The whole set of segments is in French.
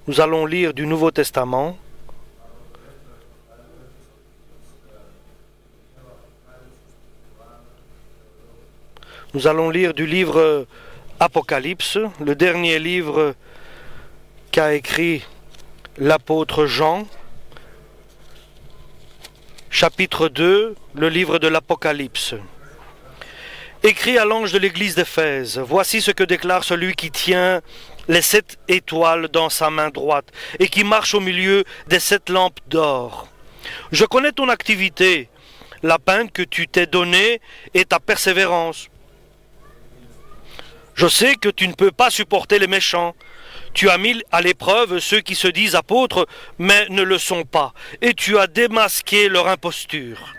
Nous allons lire du Nouveau Testament. Nous allons lire du livre Apocalypse, le dernier livre qu'a écrit l'apôtre Jean. Chapitre 2, le livre de l'Apocalypse. Écrit à l'ange de l'église d'Éphèse, voici ce que déclare celui qui tient les 7 étoiles dans sa main droite et qui marche au milieu des 7 lampes d'or. Je connais ton activité, la peine que tu t'es donnée et ta persévérance. Je sais que tu ne peux pas supporter les méchants. Tu as mis à l'épreuve ceux qui se disent apôtres, mais ne le sont pas, et tu as démasqué leur imposture.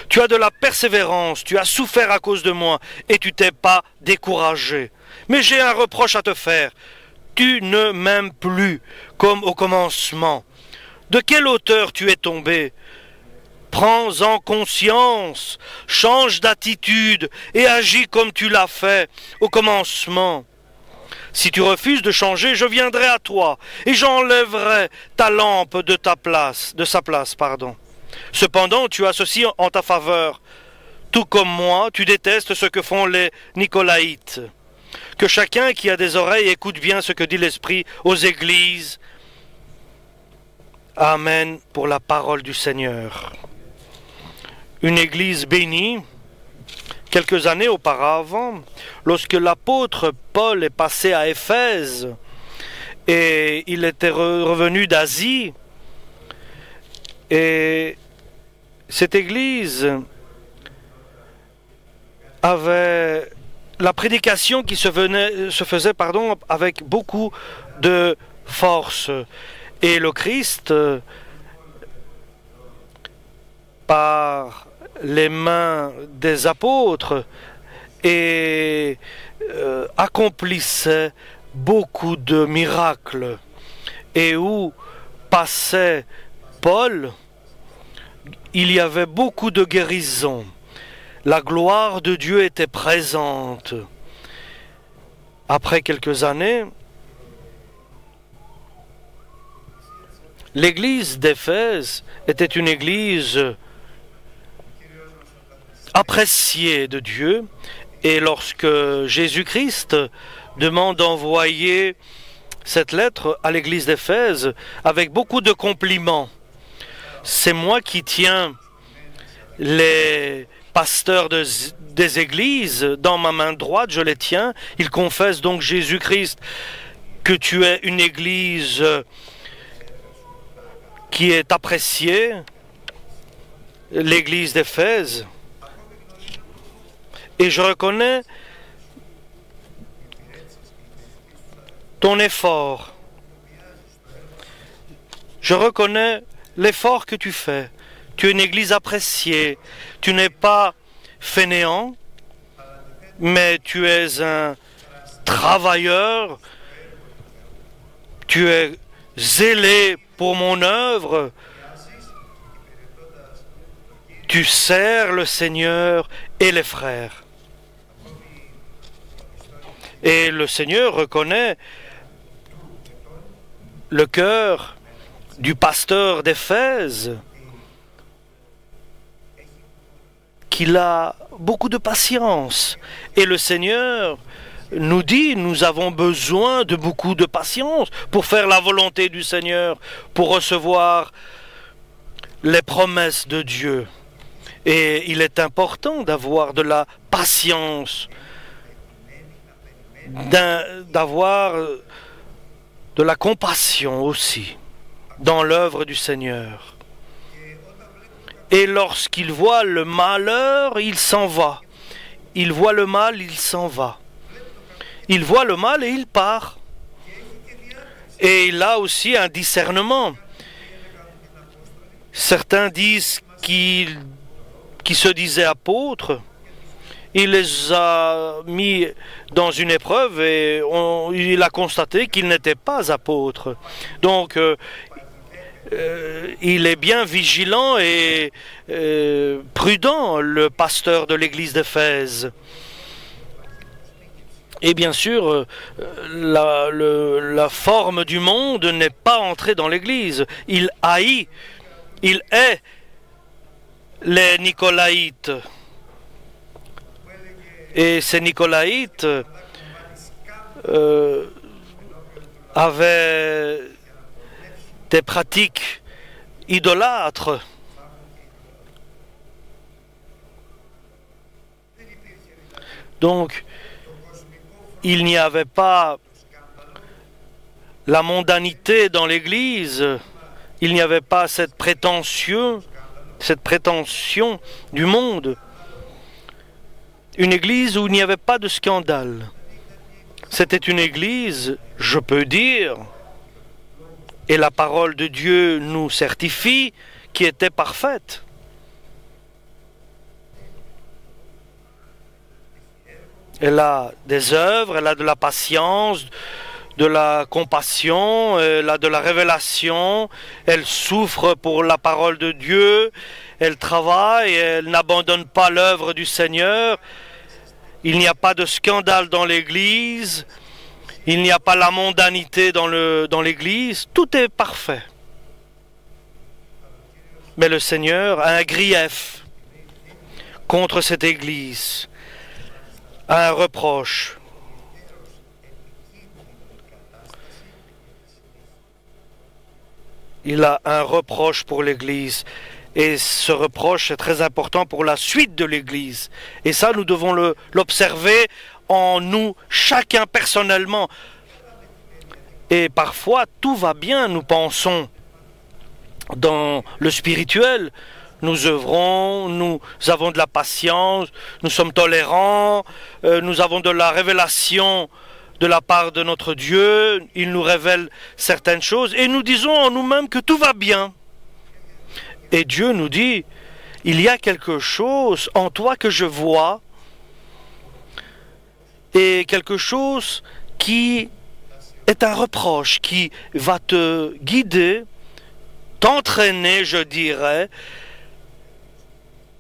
Tu as de la persévérance, tu as souffert à cause de moi, et tu t'es pas découragé. Mais j'ai un reproche à te faire. Tu ne m'aimes plus, comme au commencement. De quelle hauteur tu es tombé? Prends-en conscience, change d'attitude, et agis comme tu l'as fait au commencement. Si tu refuses de changer, je viendrai à toi, et j'enlèverai ta lampe de sa place. Cependant, tu as ceci en ta faveur. Tout comme moi, tu détestes ce que font les Nicolaïtes. Que chacun qui a des oreilles écoute bien ce que dit l'Esprit aux églises. Amen pour la parole du Seigneur. Une église bénie. Quelques années auparavant, lorsque l'apôtre Paul est passé à Éphèse et il était revenu d'Asie, et cette église avait la prédication qui se faisait avec beaucoup de force. Et le Christ, par les mains des apôtres, et accomplissait beaucoup de miracles. Et où passait Paul, il y avait beaucoup de guérisons. La gloire de Dieu était présente. Après quelques années, l'église d'Éphèse était une église appréciée de Dieu, et lorsque Jésus-Christ demande d'envoyer cette lettre à l'église d'Éphèse avec beaucoup de compliments, c'est moi qui tiens les pasteurs des églises dans ma main droite, je les tiens, ils confessent donc Jésus-Christ, que tu es une église qui est appréciée, l'église d'Éphèse. Et je reconnais ton effort. Je reconnais l'effort que tu fais. Tu es une église appréciée. Tu n'es pas fainéant, mais tu es un travailleur. Tu es zélé pour mon œuvre. Tu sers le Seigneur et les frères. Et le Seigneur reconnaît le cœur du pasteur d'Éphèse, qu'il a beaucoup de patience. Et le Seigneur nous dit, nous avons besoin de beaucoup de patience pour faire la volonté du Seigneur, pour recevoir les promesses de Dieu. Et il est important d'avoir de la patience, d'avoir de la compassion aussi dans l'œuvre du Seigneur. Et lorsqu'il voit le malheur, il s'en va. Il voit le mal, il s'en va. Il voit le mal et il part. Et il a aussi un discernement. Certains disent qu'il se disait apôtre. Il les a mis dans une épreuve et il a constaté qu'ils n'étaient pas apôtres. Donc, il est bien vigilant et prudent, le pasteur de l'église d'Éphèse. Et bien sûr, la forme du monde n'est pas entrée dans l'Église. Il haït, il hait les Nicolaïtes. Et ces Nicolaïtes avaient des pratiques idolâtres. Donc, il n'y avait pas la mondanité dans l'Église, il n'y avait pas cette prétention du monde. Une Église où il n'y avait pas de scandale. C'était une Église, je peux dire, et la parole de Dieu nous certifie, qui était parfaite. Elle a des œuvres, elle a de la patience, de la compassion, elle a de la révélation, elle souffre pour la parole de Dieu, elle travaille, elle n'abandonne pas l'œuvre du Seigneur. Il n'y a pas de scandale dans l'Église, il n'y a pas la mondanité dans l'Église, tout est parfait. Mais le Seigneur a un grief contre cette Église, a un reproche. Il a un reproche pour l'Église. Et ce reproche est très important pour la suite de l'Église. Et ça, nous devons l'observer en nous, chacun personnellement. Et parfois, tout va bien, nous pensons. Dans le spirituel, nous œuvrons, nous avons de la patience, nous sommes tolérants, nous avons de la révélation de la part de notre Dieu, il nous révèle certaines choses, et nous disons en nous-mêmes que tout va bien. Et Dieu nous dit, il y a quelque chose en toi que je vois, et quelque chose qui est un reproche, qui va te guider, t'entraîner, je dirais,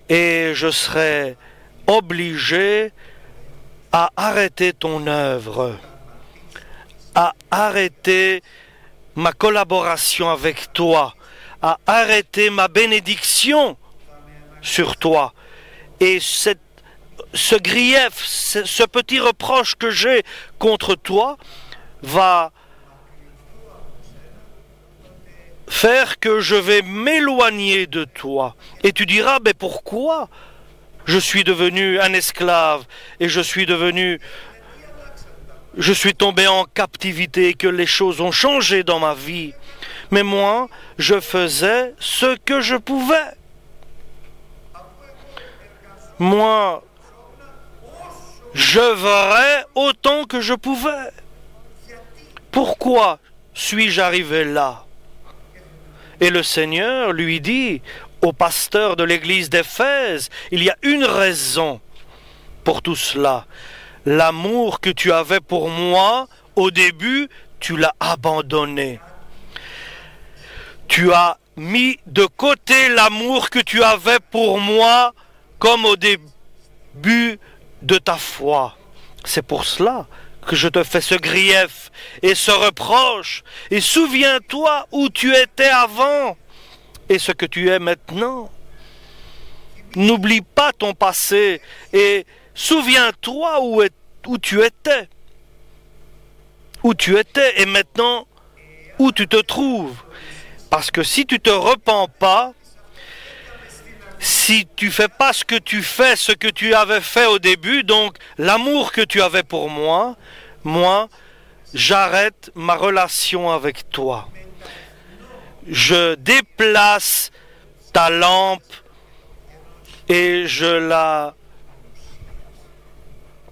et je serai obligé à arrêter ton œuvre, à arrêter ma collaboration avec toi, à arrêter ma bénédiction sur toi. Et ce grief, ce petit reproche que j'ai contre toi va faire que je vais m'éloigner de toi. Et tu diras, mais pourquoi je suis devenu un esclave et je suis tombé en captivité et que les choses ont changé dans ma vie. Mais moi, je faisais ce que je pouvais. Moi, j'œuvrais autant que je pouvais. Pourquoi suis-je arrivé là? Et le Seigneur lui dit au pasteur de l'église d'Éphèse, il y a une raison pour tout cela. L'amour que tu avais pour moi, au début, tu l'as abandonné. Tu as mis de côté l'amour que tu avais pour moi, comme au début de ta foi. C'est pour cela que je te fais ce grief et ce reproche. Et souviens-toi où tu étais avant et ce que tu es maintenant. N'oublie pas ton passé et souviens-toi où tu étais. Où tu étais et maintenant où tu te trouves. Parce que si tu te repens pas, si tu fais pas ce que tu avais fait au début, donc l'amour que tu avais pour moi, j'arrête ma relation avec toi. Je déplace ta lampe et je la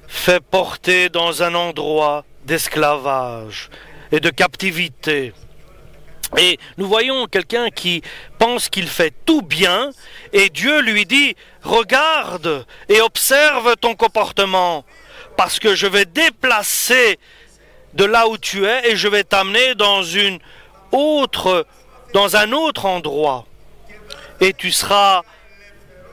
fais porter dans un endroit d'esclavage et de captivité. Et nous voyons quelqu'un qui pense qu'il fait tout bien et Dieu lui dit « Regarde et observe ton comportement parce que je vais déplacer de là où tu es et je vais t'amener dans un autre endroit. Et tu seras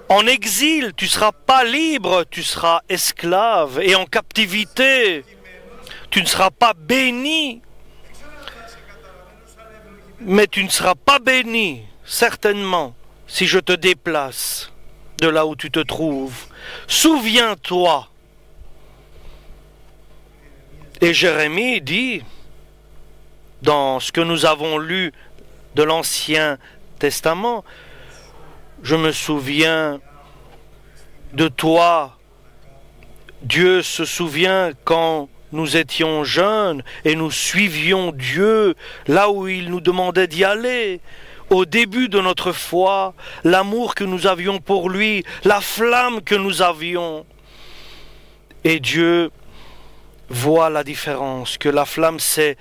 en exil, tu ne seras pas libre, tu seras esclave et en captivité. tu ne seras pas béni. Mais tu ne seras pas béni, certainement, si je te déplace de là où tu te trouves. Souviens-toi. Et Jérémie dit, dans ce que nous avons lu de l'Ancien Testament, je me souviens de toi. Dieu se souvient quand nous étions jeunes et nous suivions Dieu là où il nous demandait d'y aller. Au début de notre foi, l'amour que nous avions pour lui, la flamme que nous avions. Et Dieu voit la différence, que la flamme s'est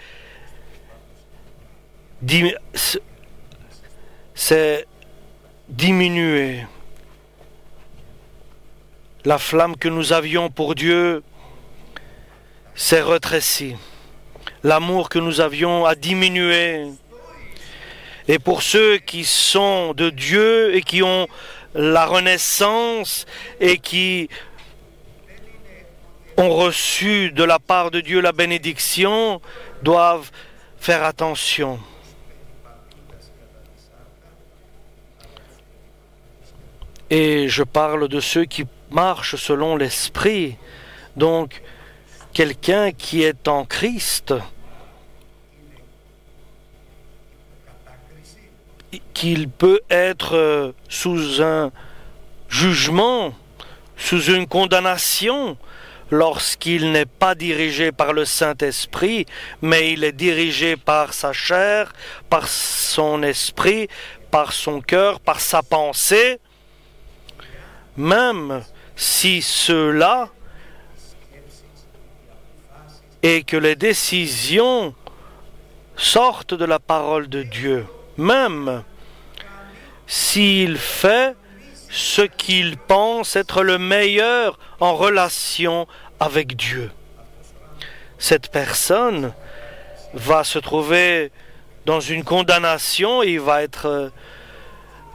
diminuée. La flamme que nous avions pour Dieu s'est rétrécie. L'amour que nous avions a diminué. Et pour ceux qui sont de Dieu et qui ont la renaissance et qui ont reçu de la part de Dieu la bénédiction, doivent faire attention. Et je parle de ceux qui marchent selon l'Esprit. Donc, quelqu'un qui est en Christ, qu'il peut être sous un jugement, sous une condamnation, lorsqu'il n'est pas dirigé par le Saint-Esprit, mais il est dirigé par sa chair, par son esprit, par son cœur, par sa pensée, même si ceux-là et que les décisions sortent de la parole de Dieu, même s'il fait ce qu'il pense être le meilleur en relation avec Dieu. Cette personne va se trouver dans une condamnation, il va être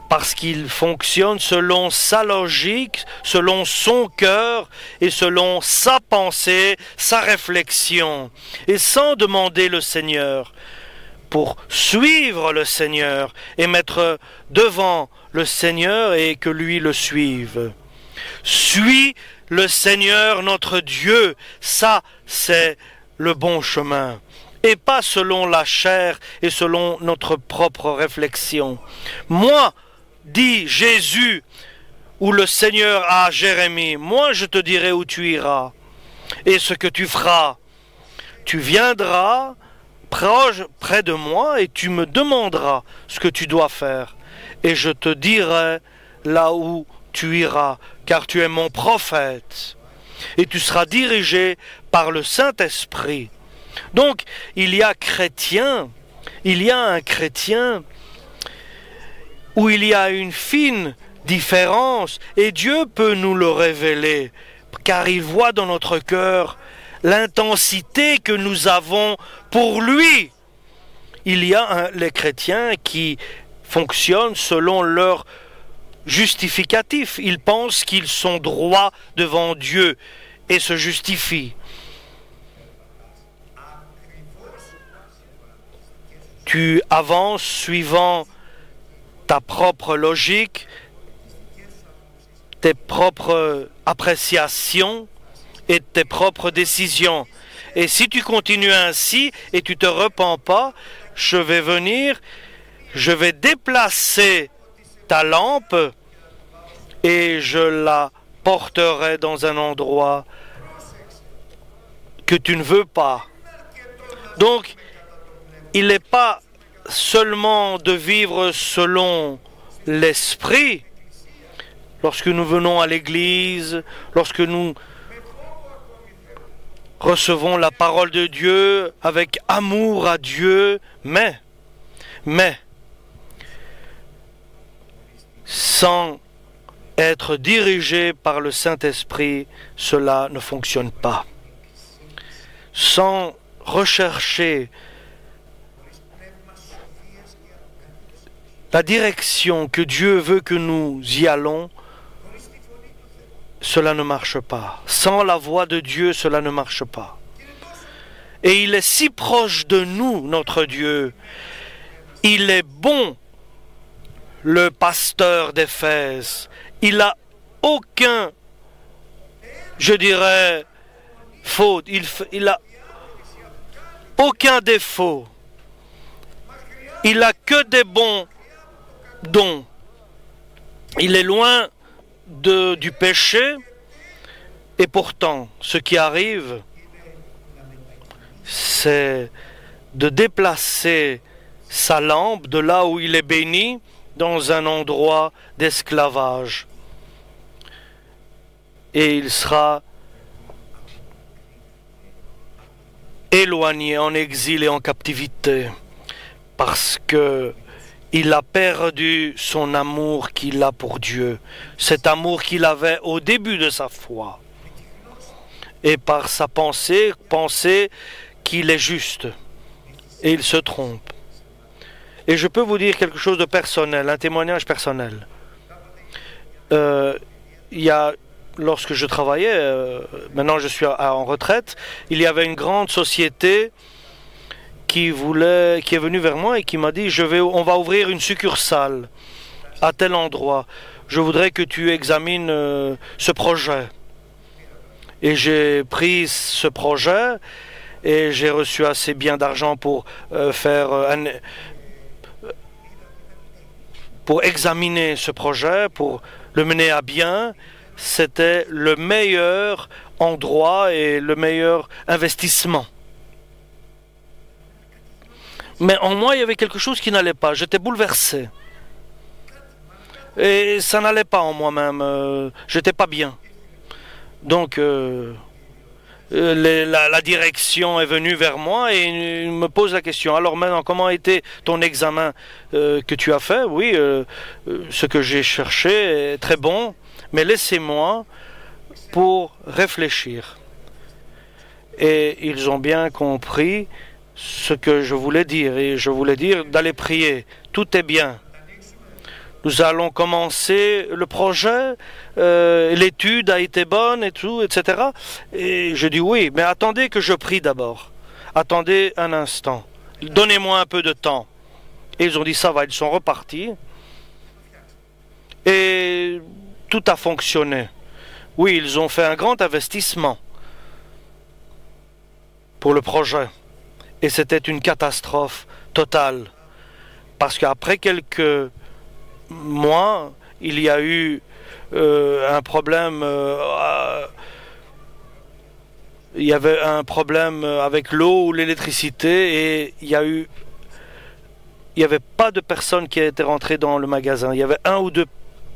parce qu'il fonctionne selon sa logique, selon son cœur et selon sa pensée, sa réflexion, et sans demander le Seigneur, pour suivre le Seigneur et mettre devant le Seigneur et que lui le suive. Suis le Seigneur notre Dieu, ça c'est le bon chemin, et pas selon la chair et selon notre propre réflexion. Moi, dit Jésus, ou le Seigneur à Jérémie, moi je te dirai où tu iras et ce que tu feras. Tu viendras près de moi et tu me demanderas ce que tu dois faire. Et je te dirai là où tu iras, car tu es mon prophète. Et tu seras dirigé par le Saint-Esprit. Donc, il y a un chrétien où il y a une fine différence, et Dieu peut nous le révéler, car il voit dans notre cœur l'intensité que nous avons pour lui. Il y a les chrétiens qui fonctionnent selon leur justificatif. Ils pensent qu'ils sont droits devant Dieu et se justifient. Tu avances suivant ta propre logique, tes propres appréciations et tes propres décisions. Et si tu continues ainsi et tu ne te repens pas, je vais venir, je vais déplacer ta lampe et je la porterai dans un endroit que tu ne veux pas. Donc, il n'est pas seulement de vivre selon l'esprit, lorsque nous venons à l'église, lorsque nous recevons la parole de Dieu avec amour à Dieu, mais sans être dirigé par le Saint-Esprit, cela ne fonctionne pas. Sans rechercher la direction que Dieu veut que nous y allons, cela ne marche pas. Sans la voix de Dieu, cela ne marche pas. Et il est si proche de nous, notre Dieu. Il est bon, le pasteur d'Éphèse. Il n'a aucun, je dirais, faute. Il a aucun défaut. Il n'a que des bons dons. Il est loin du péché. Et pourtant, ce qui arrive, c'est de déplacer sa lampe de là où il est béni dans un endroit d'esclavage. Et il sera éloigné en exil et en captivité parce que il a perdu son amour qu'il a pour Dieu, cet amour qu'il avait au début de sa foi. Et par sa pensée qu'il est juste. Et il se trompe. Et je peux vous dire quelque chose de personnel, un témoignage personnel. Lorsque je travaillais, maintenant je suis en retraite, il y avait une grande société qui est venue vers moi et qui m'a dit on va ouvrir une succursale à tel endroit. Je voudrais que tu examines ce projet. Et j'ai pris ce projet et j'ai reçu assez bien d'argent pour examiner ce projet, pour le mener à bien. C'était le meilleur endroit et le meilleur investissement. Mais en moi, il y avait quelque chose qui n'allait pas. J'étais bouleversé. Et ça n'allait pas en moi-même. J'étais pas bien. Donc, la direction est venue vers moi et me pose la question. Alors maintenant, comment était ton examen que tu as fait? Oui, ce que j'ai cherché est très bon, mais laissez-moi pour réfléchir. Et ils ont bien compris ce que je voulais dire. Et je voulais dire d'aller prier. Tout est bien. Nous allons commencer le projet, l'étude a été bonne et tout, etc. Et je dis oui, mais attendez que je prie d'abord. Attendez un instant. Donnez-moi un peu de temps. Et ils ont dit ça va, ils sont repartis. Et tout a fonctionné. Oui, ils ont fait un grand investissement pour le projet. Et c'était une catastrophe totale. Parce qu'après quelques mois, il y a eu un problème. Il y avait un problème avec l'eau ou l'électricité et il y avait pas de personnes qui étaient rentrées dans le magasin. Il y avait un ou deux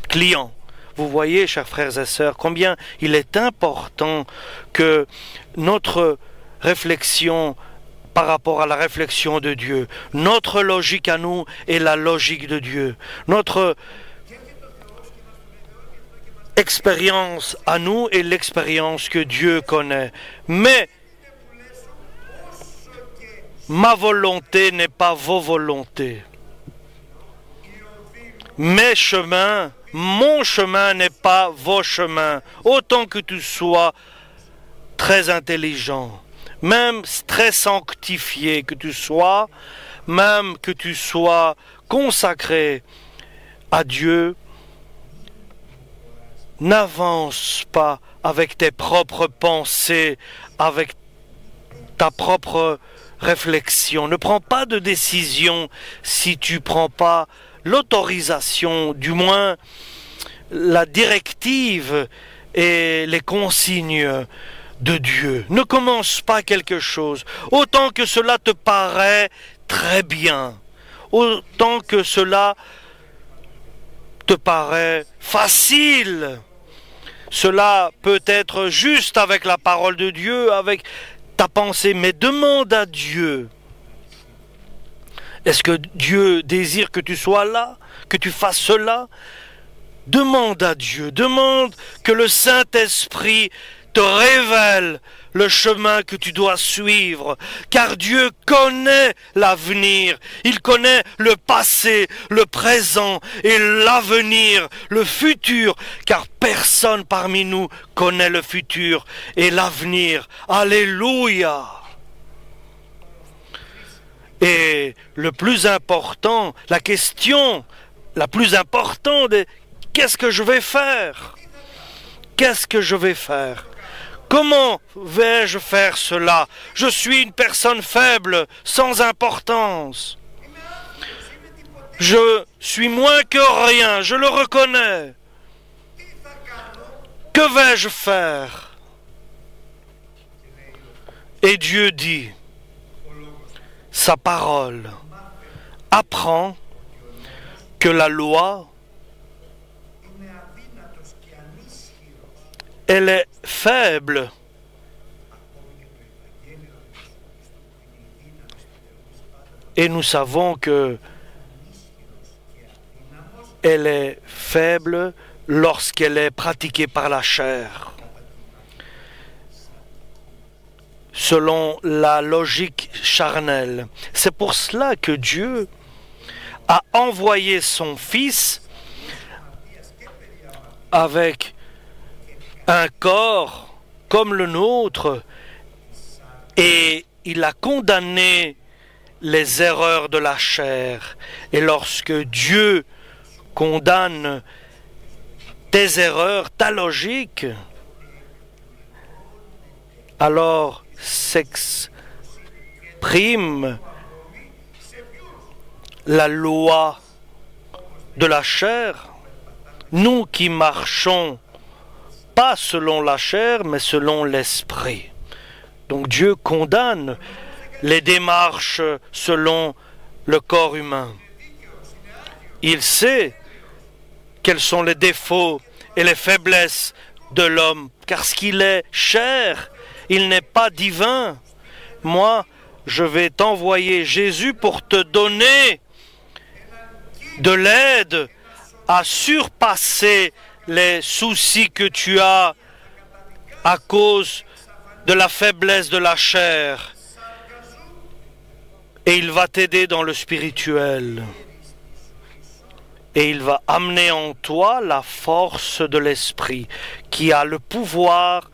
clients. Vous voyez, chers frères et sœurs, combien il est important que notre réflexion par rapport à la réflexion de Dieu. Notre logique à nous est la logique de Dieu. Notre expérience à nous est l'expérience que Dieu connaît. Mais ma volonté n'est pas vos volontés. Mes chemins, mon chemin n'est pas vos chemins. Autant que tu sois très intelligent, même très sanctifié que tu sois, même que tu sois consacré à Dieu, n'avance pas avec tes propres pensées, avec ta propre réflexion. Ne prends pas de décision si tu ne prends pas l'autorisation, du moins la directive et les consignes de Dieu. Ne commence pas quelque chose, autant que cela te paraît très bien, autant que cela te paraît facile. Cela peut être juste avec la parole de Dieu, avec ta pensée, mais demande à Dieu. Est-ce que Dieu désire que tu sois là, que tu fasses cela? Demande à Dieu, demande que le Saint-Esprit te révèle le chemin que tu dois suivre, car Dieu connaît l'avenir, il connaît le passé, le présent et l'avenir, le futur, car personne parmi nous connaît le futur et l'avenir. Alléluia! Et le plus important, la question la plus importante est qu'est-ce que je vais faire? Qu'est-ce que je vais faire? Comment vais-je faire cela? Je suis une personne faible, sans importance. Je suis moins que rien, je le reconnais. Que vais-je faire? Et Dieu dit, sa parole apprend que la loi, elle est faible. Et nous savons que elle est faible lorsqu'elle est pratiquée par la chair. Selon la logique charnelle. C'est pour cela que Dieu a envoyé son Fils avec un corps comme le nôtre et il a condamné les erreurs de la chair. Et lorsque Dieu condamne tes erreurs, ta logique, alors s'exprime la loi de la chair. Nous qui marchons pas selon la chair, mais selon l'esprit. Donc Dieu condamne les démarches selon le corps humain. Il sait quels sont les défauts et les faiblesses de l'homme, car ce qu'il est chair, il n'est pas divin. Moi, je vais t'envoyer Jésus pour te donner de l'aide à surpasser les soucis que tu as à cause de la faiblesse de la chair. Et il va t'aider dans le spirituel. Et il va amener en toi la force de l'esprit qui a le pouvoir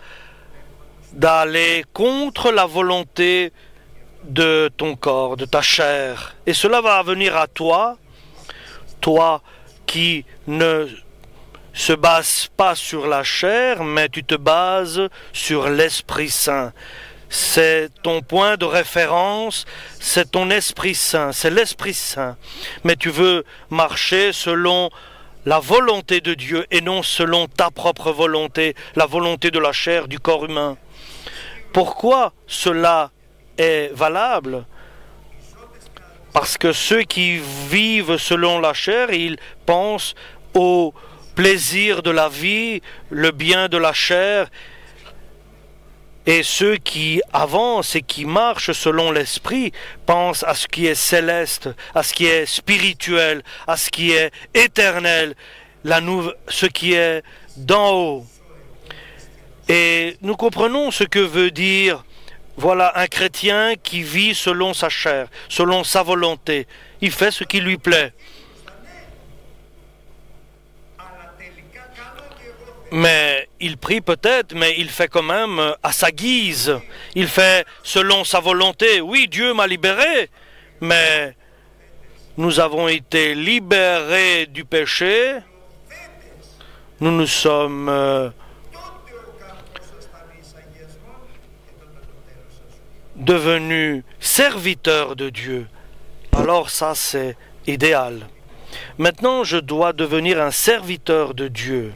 d'aller contre la volonté de ton corps, de ta chair. Et cela va venir à toi, toi qui ne se base pas sur la chair, mais tu te bases sur l'Esprit Saint. C'est ton point de référence, c'est ton Esprit Saint, c'est l'Esprit Saint. Mais tu veux marcher selon la volonté de Dieu et non selon ta propre volonté, la volonté de la chair, du corps humain. Pourquoi cela est valable? Parce que ceux qui vivent selon la chair, ils pensent au plaisir de la vie, le bien de la chair. Et ceux qui avancent et qui marchent selon l'esprit pensent à ce qui est céleste, à ce qui est spirituel, à ce qui est éternel, ce qui est d'en haut. Et nous comprenons ce que veut dire, voilà, un chrétien qui vit selon sa chair, selon sa volonté. Il fait ce qui lui plaît. Mais il prie peut-être, mais il fait quand même à sa guise. Il fait selon sa volonté. Oui, Dieu m'a libéré, mais nous avons été libérés du péché. Nous nous sommes devenus serviteurs de Dieu. Alors ça, c'est idéal. Maintenant, je dois devenir un serviteur de Dieu.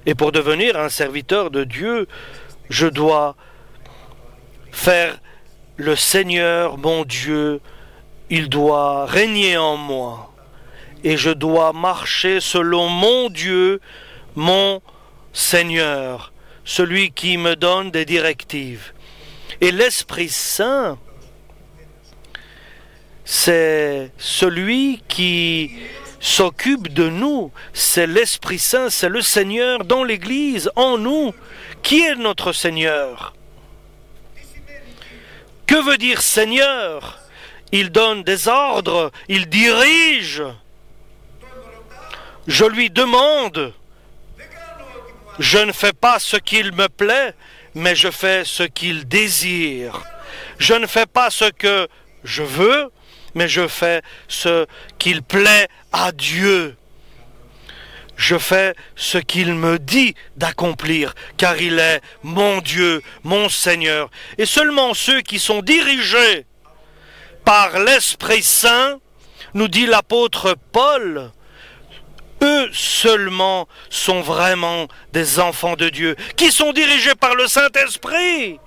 Et pour devenir un serviteur de Dieu, je dois faire le Seigneur, mon Dieu, il doit régner en moi. Et je dois marcher selon mon Dieu, mon Seigneur, celui qui me donne des directives. Et l'Esprit Saint, c'est celui qui s'occupe de nous, c'est l'Esprit Saint, c'est le Seigneur dans l'Église, en nous. Qui est notre Seigneur? Que veut dire Seigneur? Il donne des ordres, il dirige. Je lui demande, je ne fais pas ce qu'il me plaît, mais je fais ce qu'il désire. Je ne fais pas ce que je veux, mais je fais ce qu'il plaît à Dieu. Je fais ce qu'il me dit d'accomplir, car il est mon Dieu, mon Seigneur. Et seulement ceux qui sont dirigés par l'Esprit Saint, nous dit l'apôtre Paul, eux seulement sont vraiment des enfants de Dieu, qui sont dirigés par le Saint-Esprit.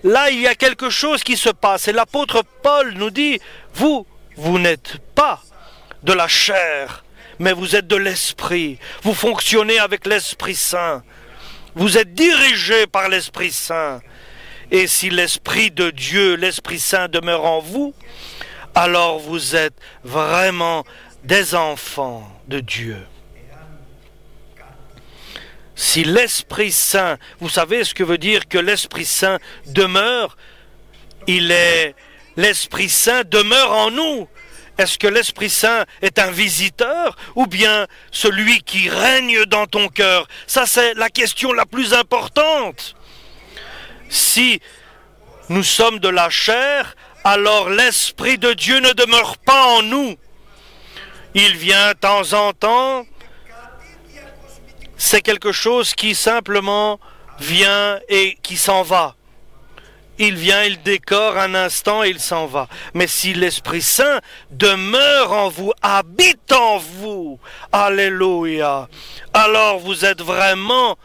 Là, il y a quelque chose qui se passe. Et l'apôtre Paul nous dit, vous n'êtes pas de la chair, mais vous êtes de l'Esprit. Vous fonctionnez avec l'Esprit Saint. Vous êtes dirigés par l'Esprit Saint. Et si l'Esprit de Dieu, l'Esprit Saint demeure en vous, alors vous êtes vraiment des enfants de Dieu. Si l'Esprit Saint, vous savez ce que veut dire que l'Esprit Saint demeure, l'Esprit Saint demeure en nous. Est-ce que l'Esprit Saint est un visiteur ou bien celui qui règne dans ton cœur? Ça, c'est la question la plus importante. Si nous sommes de la chair, alors l'Esprit de Dieu ne demeure pas en nous. Il vient de temps en temps. C'est quelque chose qui simplement vient et qui s'en va. Il vient, il décore un instant et il s'en va. Mais si l'Esprit Saint demeure en vous, habite en vous, alléluia, alors vous êtes vraiment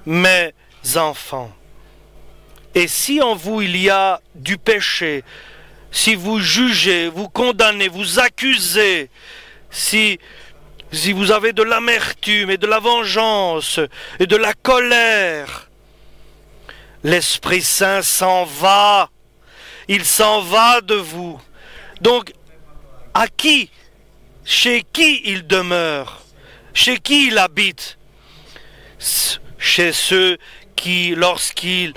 mes enfants. Et si en vous il y a du péché, si vous jugez, vous condamnez, vous accusez, si vous avez de l'amertume et de la vengeance et de la colère, l'Esprit Saint s'en va. Il s'en va de vous. Donc, à qui? Chez qui il demeure? Chez qui il habite? Chez ceux qui, lorsqu'ils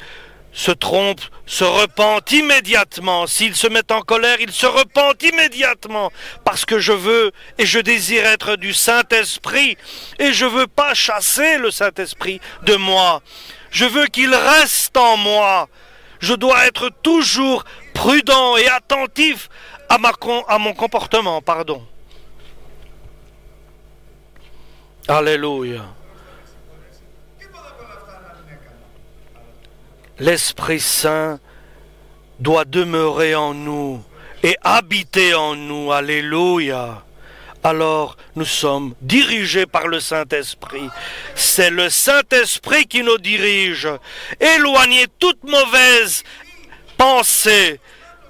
se trompent, se repentent immédiatement. S'ils se mettent en colère, ils se repentent immédiatement. Parce que je veux et je désire être du Saint-Esprit. Et je ne veux pas chasser le Saint-Esprit de moi. Je veux qu'il reste en moi. Je dois être toujours prudent et attentif à mon comportement. Pardon. Alléluia. L'Esprit Saint doit demeurer en nous et habiter en nous. Alléluia. Alors nous sommes dirigés par le Saint-Esprit. C'est le Saint-Esprit qui nous dirige. Éloignez toute mauvaise pensée,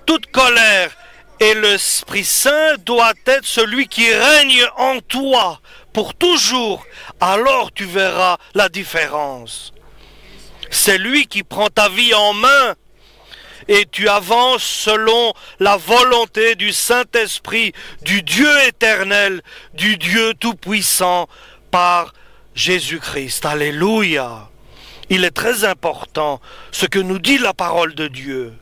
toute colère. Et l'Esprit Saint doit être celui qui règne en toi pour toujours. Alors tu verras la différence. C'est lui qui prend ta vie en main. Et tu avances selon la volonté du Saint-Esprit, du Dieu éternel, du Dieu tout-puissant, par Jésus-Christ. Alléluia. Il est très important ce que nous dit la parole de Dieu.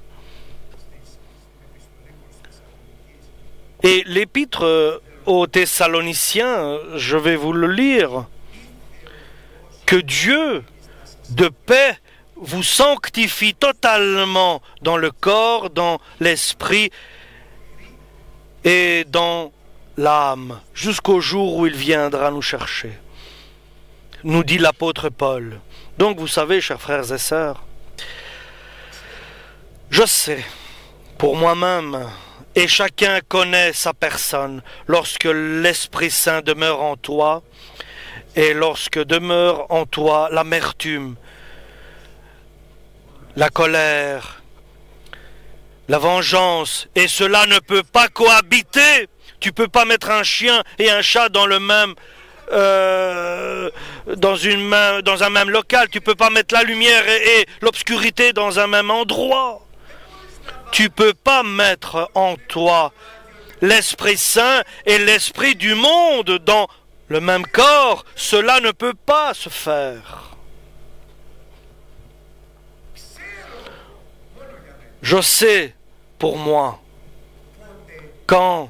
Et l'épître aux Thessaloniciens, je vais vous le lire. Que Dieu de paix vous sanctifie totalement dans le corps, dans l'esprit et dans l'âme, jusqu'au jour où il viendra nous chercher, nous dit l'apôtre Paul. Donc vous savez, chers frères et sœurs, je sais, pour moi-même, et chacun connaît sa personne, lorsque l'Esprit Saint demeure en toi, et lorsque demeure en toi l'amertume, la colère, la vengeance, et cela ne peut pas cohabiter. Tu ne peux pas mettre un chien et un chat dans le même, dans un même local. Tu ne peux pas mettre la lumière et l'obscurité dans un même endroit. Tu ne peux pas mettre en toi l'Esprit Saint et l'Esprit du monde dans le même corps. Cela ne peut pas se faire. Je sais, pour moi, quand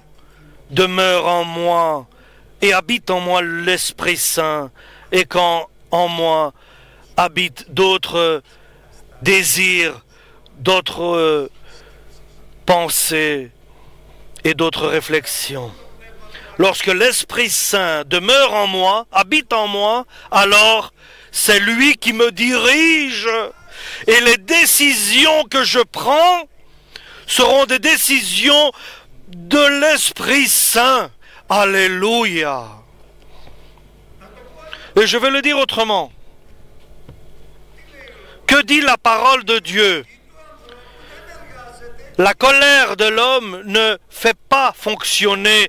demeure en moi et habite en moi l'Esprit Saint, et quand en moi habitent d'autres désirs, d'autres pensées et d'autres réflexions. Lorsque l'Esprit Saint demeure en moi, habite en moi, alors c'est lui qui me dirige. Et les décisions que je prends seront des décisions de l'Esprit Saint. Alléluia. Et je vais le dire autrement. Que dit la parole de Dieu? La colère de l'homme ne fait pas fonctionner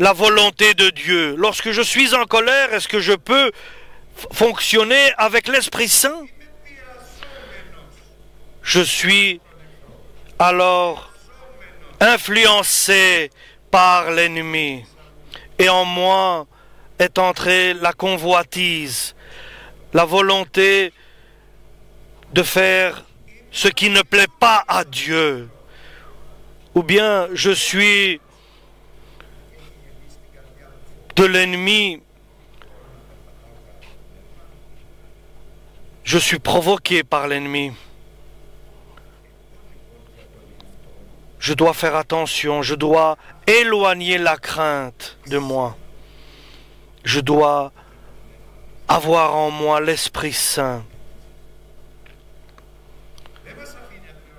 la volonté de Dieu. Lorsque je suis en colère, est-ce que je peux fonctionner avec l'Esprit Saint? Je suis alors influencé par l'ennemi. Et en moi est entrée la convoitise, la volonté de faire ce qui ne plaît pas à Dieu. Ou bien je suis de l'ennemi, je suis provoqué par l'ennemi. Je dois faire attention, je dois éloigner la crainte de moi. Je dois avoir en moi l'Esprit Saint.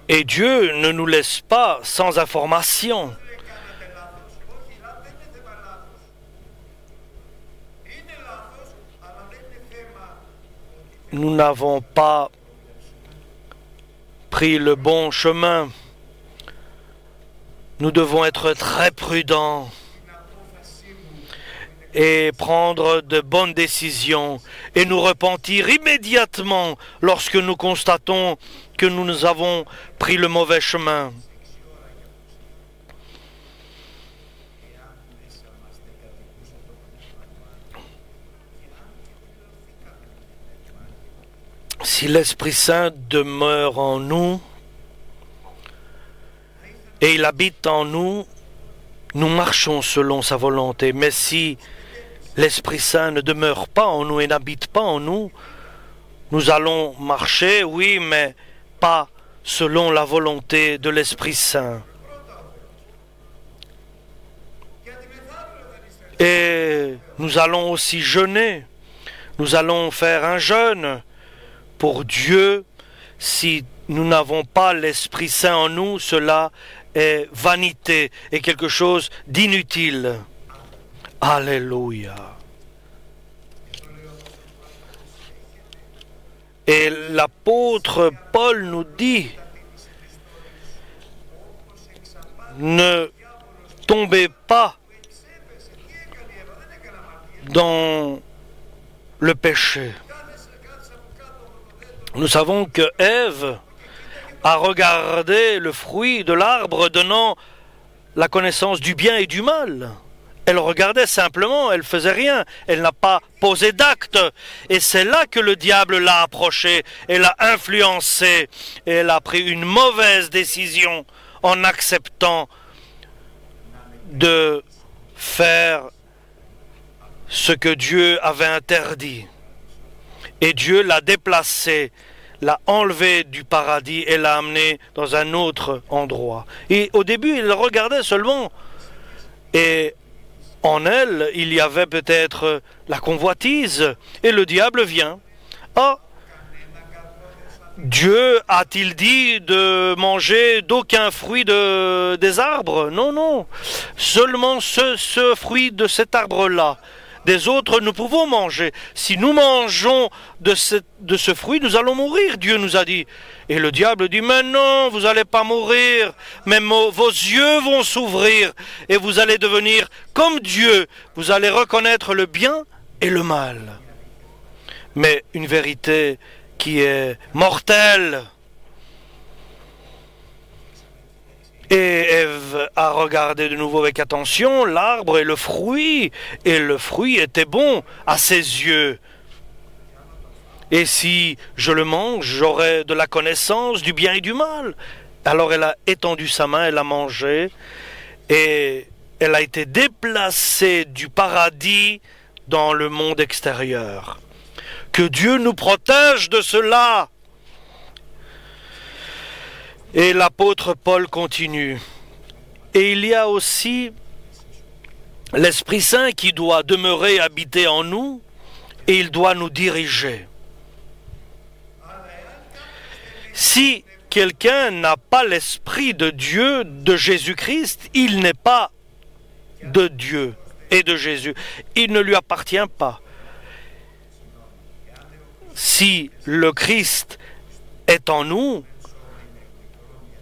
Et Dieu ne nous laisse pas sans information. Nous n'avons pas pris le bon chemin. Nous devons être très prudents et prendre de bonnes décisions et nous repentir immédiatement lorsque nous constatons que nous avons pris le mauvais chemin. Si l'Esprit Saint demeure en nous et il habite en nous, nous marchons selon sa volonté. Mais si l'Esprit Saint ne demeure pas en nous et n'habite pas en nous, nous allons marcher, oui, mais pas selon la volonté de l'Esprit Saint. Et nous allons aussi jeûner. Nous allons faire un jeûne pour Dieu. Si nous n'avons pas l'Esprit Saint en nous, cela est vanité et quelque chose d'inutile. Alléluia. Et l'apôtre Paul nous dit, ne tombez pas dans le péché. Nous savons que Ève a regardé le fruit de l'arbre donnant la connaissance du bien et du mal. Elle regardait simplement, elle faisait rien, elle n'a pas posé d'acte. Et c'est là que le diable l'a approchée, et l'a influencée, et elle a pris une mauvaise décision en acceptant de faire ce que Dieu avait interdit. Et Dieu l'a déplacée, l'a enlevée du paradis et l'a amenée dans un autre endroit. Et au début, il regardait seulement. Et en elle, il y avait peut-être la convoitise. Et le diable vient. Ah, Dieu a-t-il dit de manger d'aucun fruit des arbres? Non, non. Seulement ce fruit de cet arbre-là. Des autres, nous pouvons manger. Si nous mangeons de ce fruit, nous allons mourir, Dieu nous a dit. Et le diable dit, mais non, vous n'allez pas mourir, mais vos yeux vont s'ouvrir et vous allez devenir comme Dieu. Vous allez reconnaître le bien et le mal. Mais une vérité qui est mortelle. Et Ève a regardé de nouveau avec attention l'arbre et le fruit était bon à ses yeux. Et si je le mange, j'aurai de la connaissance du bien et du mal. Alors elle a étendu sa main, elle a mangé, et elle a été déplacée du paradis dans le monde extérieur. Que Dieu nous protège de cela. Et l'apôtre Paul continue. Et il y a aussi l'Esprit Saint qui doit demeurer, habiter en nous, et il doit nous diriger. Si quelqu'un n'a pas l'Esprit de Dieu, de Jésus-Christ, il n'est pas de Dieu et de Jésus. Il ne lui appartient pas. Si le Christ est en nous,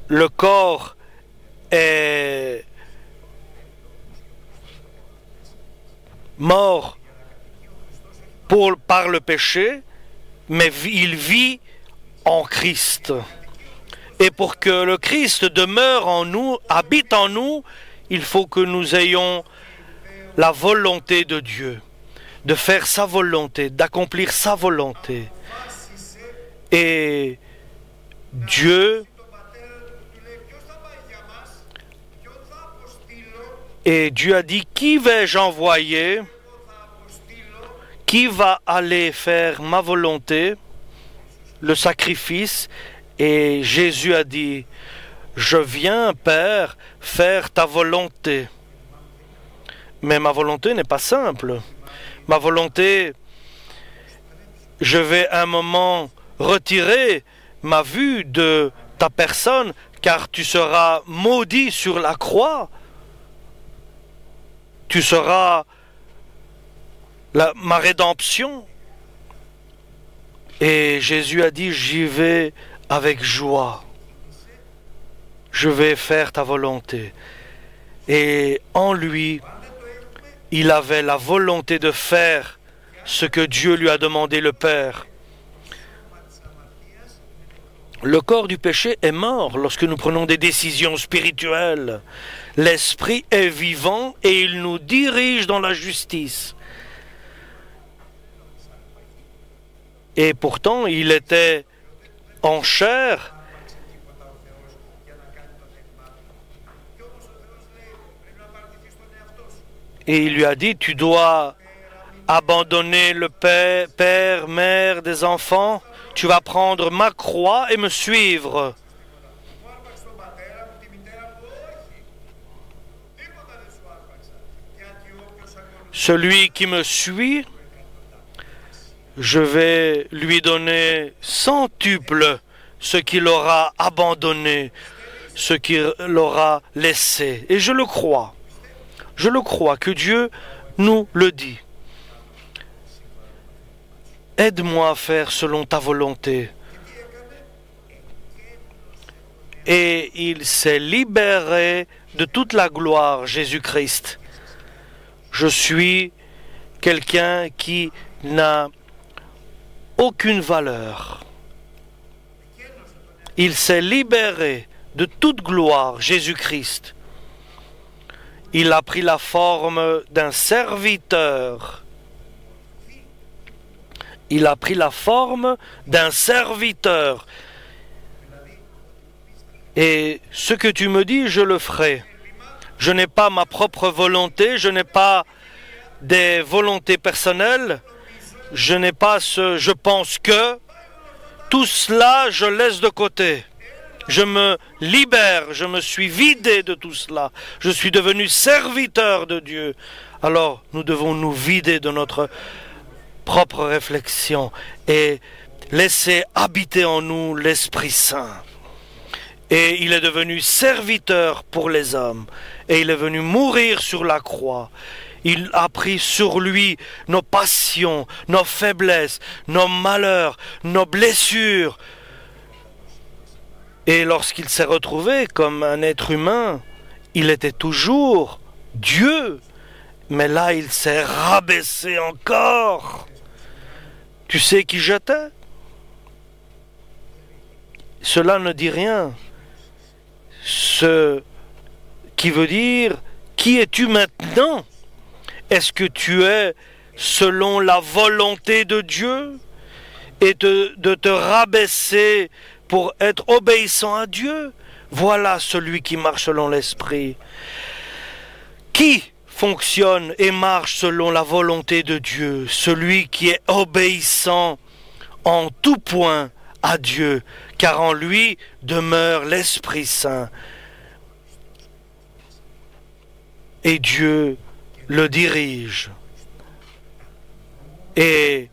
le corps est mort par le péché, mais il vit en Christ. Et pour que le Christ demeure en nous, habite en nous, il faut que nous ayons la volonté de Dieu, de faire sa volonté, d'accomplir sa volonté. Et Dieu a dit, qui vais-je envoyer? Qui va aller faire ma volonté, le sacrifice? Et Jésus a dit, je viens, Père, faire ta volonté. Mais ma volonté n'est pas simple. Ma volonté, je vais un moment retirer ma vue de ta personne, car tu seras maudit sur la croix. Tu seras ma rédemption. Et Jésus a dit, j'y vais avec joie. Je vais faire ta volonté. Et en lui, il avait la volonté de faire ce que Dieu lui a demandé, le Père. Le corps du péché est mort lorsque nous prenons des décisions spirituelles. L'esprit est vivant et il nous dirige dans la justice. Et pourtant, il était en chair. Et il lui a dit, tu dois abandonner le père, mère des enfants. Tu vas prendre ma croix et me suivre. Celui qui me suit, je vais lui donner centuple ce qu'il aura abandonné, ce qu'il aura laissé. Et je le crois. Je le crois que Dieu nous le dit. Aide-moi à faire selon ta volonté. Et il s'est libéré de toute la gloire, Jésus-Christ. Je suis quelqu'un qui n'a aucune valeur. Il s'est libéré de toute gloire, Jésus-Christ. Il a pris la forme d'un serviteur. Il a pris la forme d'un serviteur. Et ce que tu me dis, je le ferai. Je n'ai pas ma propre volonté, je n'ai pas des volontés personnelles, je n'ai pas ce « je pense que ». Tout cela, je laisse de côté. Je me libère, je me suis vidé de tout cela. Je suis devenu serviteur de Dieu. Alors, nous devons nous vider de notre propre réflexion et laisser habiter en nous l'Esprit Saint. Et il est devenu serviteur pour les hommes. Et il est venu mourir sur la croix. Il a pris sur lui nos passions, nos faiblesses, nos malheurs, nos blessures. Et lorsqu'il s'est retrouvé comme un être humain, il était toujours Dieu. Mais là, il s'est rabaissé encore. Tu sais qui j'étais? Cela ne dit rien. Ce qui veut dire, qui es-tu maintenant? Est-ce que tu es selon la volonté de Dieu et de te rabaisser pour être obéissant à Dieu? Voilà celui qui marche selon l'Esprit. Qui fonctionne et marche selon la volonté de Dieu? Celui qui est obéissant en tout point à Dieu, car en lui demeure l'Esprit Saint. Et Dieu le dirige. Et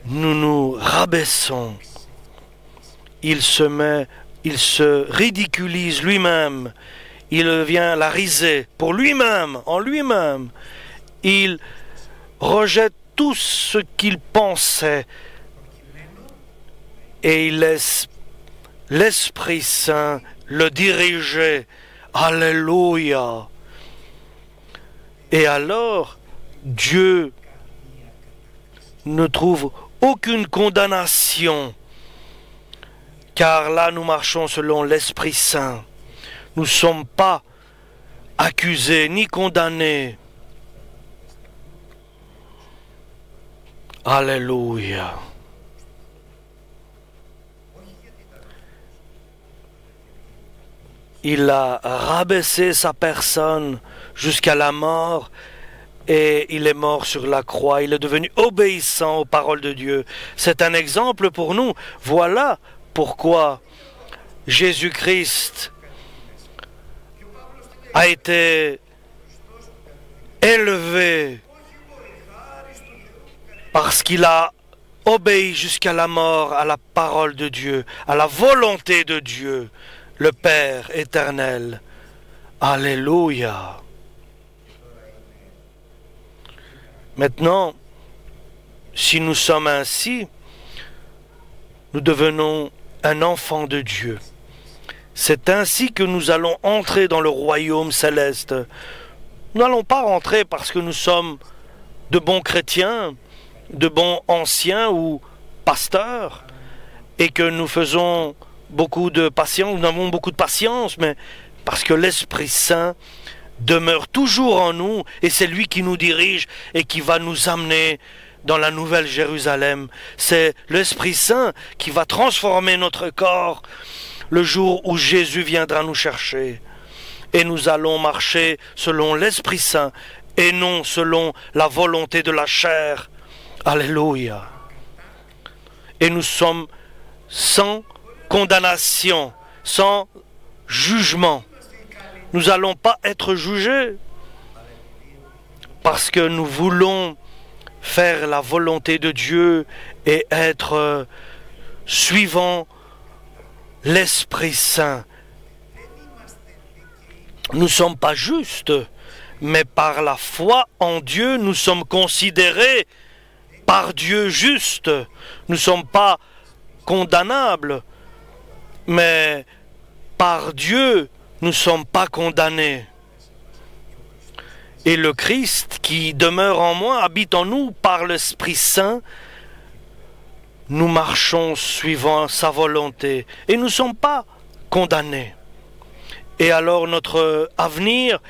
nous nous rabaissons. Il se ridiculise lui-même. Il vient la riser pour lui-même, en lui-même. Il rejette tout ce qu'il pensait et il laisse l'Esprit Saint le diriger. Alléluia. Et alors, Dieu ne trouve aucune condamnation, car là nous marchons selon l'Esprit Saint. Nous ne sommes pas accusés ni condamnés. Alléluia. Il a rabaissé sa personne jusqu'à la mort et il est mort sur la croix. Il est devenu obéissant aux paroles de Dieu. C'est un exemple pour nous. Voilà pourquoi Jésus-Christ a été élevé, parce qu'il a obéi jusqu'à la mort à la parole de Dieu, à la volonté de Dieu, le Père éternel. Alléluia. Maintenant, si nous sommes ainsi, nous devenons un enfant de Dieu. C'est ainsi que nous allons entrer dans le royaume céleste. Nous n'allons pas rentrer parce que nous sommes de bons chrétiens, de bons anciens ou pasteurs, et que nous faisons beaucoup de patience, nous avons beaucoup de patience, mais parce que l'Esprit Saint demeure toujours en nous, et c'est lui qui nous dirige et qui va nous amener dans la nouvelle Jérusalem. C'est l'Esprit Saint qui va transformer notre corps le jour où Jésus viendra nous chercher. Et nous allons marcher selon l'Esprit Saint et non selon la volonté de la chair. Alléluia. Et nous sommes sans condamnation, sans jugement. Nous n'allons pas être jugés parce que nous voulons faire la volonté de Dieu et être suivant l'Esprit Saint. Nous ne sommes pas justes, mais par la foi en Dieu, nous sommes considérés par Dieu justes. Nous ne sommes pas condamnables, mais par Dieu, nous ne sommes pas condamnés. Et le Christ qui demeure en moi, habite en nous par l'Esprit Saint. Nous marchons suivant sa volonté et nous ne sommes pas condamnés. Et alors notre avenir,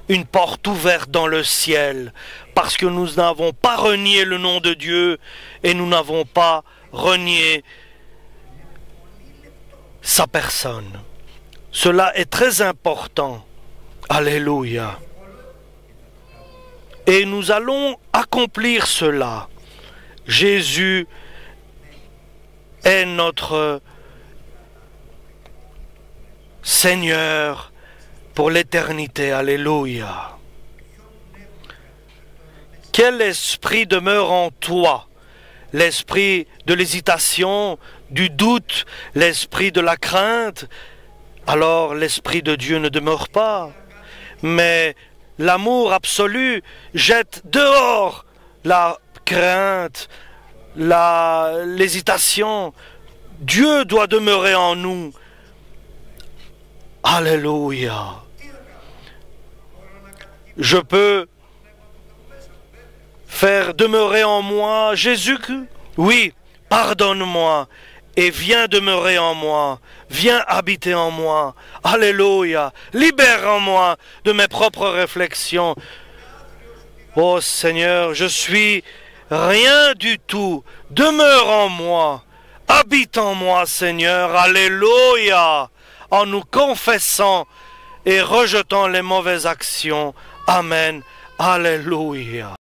une porte ouverte dans le ciel, parce que nous n'avons pas renié le nom de Dieu et nous n'avons pas renié sa personne. Cela est très important. Alléluia. Et nous allons accomplir cela. Jésus est notre Seigneur pour l'éternité. Alléluia. Quel esprit demeure en toi? L'esprit de l'hésitation, du doute, l'esprit de la crainte? Alors l'Esprit de Dieu ne demeure pas. Mais l'amour absolu jette dehors la crainte, l'hésitation. Dieu doit demeurer en nous. Alléluia. Je peux faire demeurer en moi Jésus? Oui, pardonne-moi et viens demeurer en moi. Viens habiter en moi. Alléluia. Libère en moi de mes propres réflexions. Oh Seigneur, je suis rien du tout. Demeure en moi. Habite en moi, Seigneur. Alléluia. En nous confessant et rejetant les mauvaises actions. Amen. Alléluia.